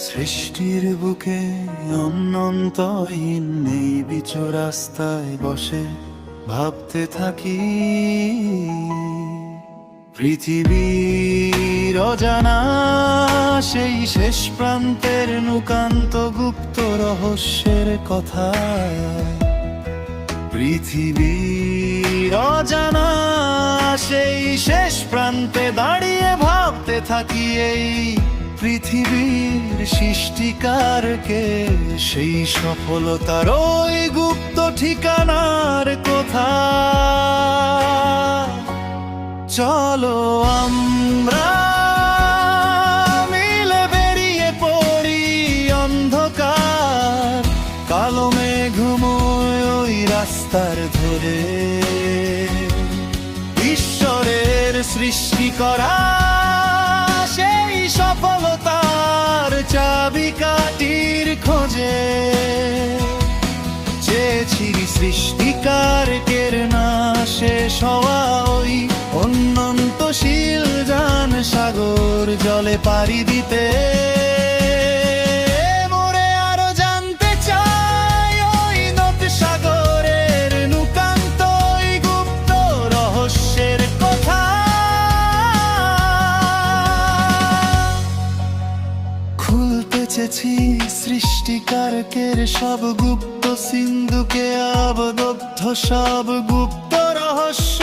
সৃষ্টির বুকে অনন্তহীন নেই বিচু রাস্তায় বসে ভাবতে থাকি পৃথিবীর অজানা সেই শেষ প্রান্তের নুকান্ত গুপ্ত রহস্যের কথা। পৃথিবীর অজানা সেই শেষ প্রান্তে দাঁড়িয়ে ভাবতে থাকি এই পৃথিবীর সৃষ্টিকারকে, সেই সফলতার ওই গুপ্ত ঠিকানার কথা। চলো আমরা মিলে বেরিয়ে পড়ি অন্ধকার কালো মেঘময় ওই রাস্তার ধরে, ঈশ্বরের সৃষ্টি করা সেই সফলতার চাবিকাঠির খোঁজে। চেয়েছি সৃষ্টিকারকের না শেষ হওয়া ওই অনন্তশীল জান সাগর জলে পাড়ি দিতে। মোরে আরো জানতে চাই ওই নদ সাগরের নুকান্ত ওই গুপ্ত রহস্যের কথা। খুলতে চেয়েছি সৃষ্টিকারকের সব গুপ্ত সিন্ধুকে, আবদ্ধ সব গুপ্ত রহস্য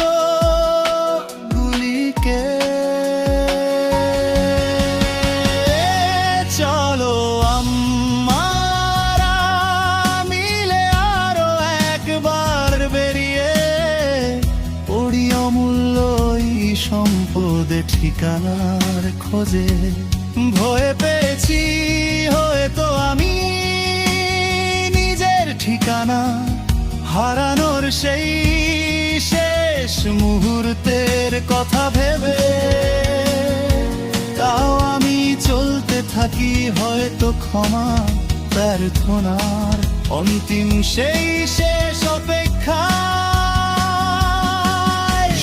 গুলিকে। চলো আমরা মিলে আরো একবার বেরিয়ে পড়ি অমূল্য সম্পদে ঠিকানার খোঁজে। ভয় পেয়েছি হয়তো আমি নিজের ঠিকানা হারানোর সেই শেষ মুহূর্তের কথা ভেবে, তাও আমি চলতে থাকি হয়তো ক্ষমা প্রার্থনার অন্তিম সেই শেষ অপেক্ষা।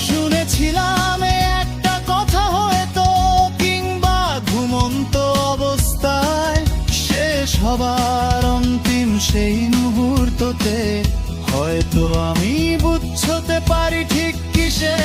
শুনেছিলাম একটা কথা হয়তো কিংবা ঘুমন্ত অবস্থায় শেষ হবার অন্তিম সেই মুহূর্ততে হয়তো আমি বুঝতে পারি ঠিক কিসে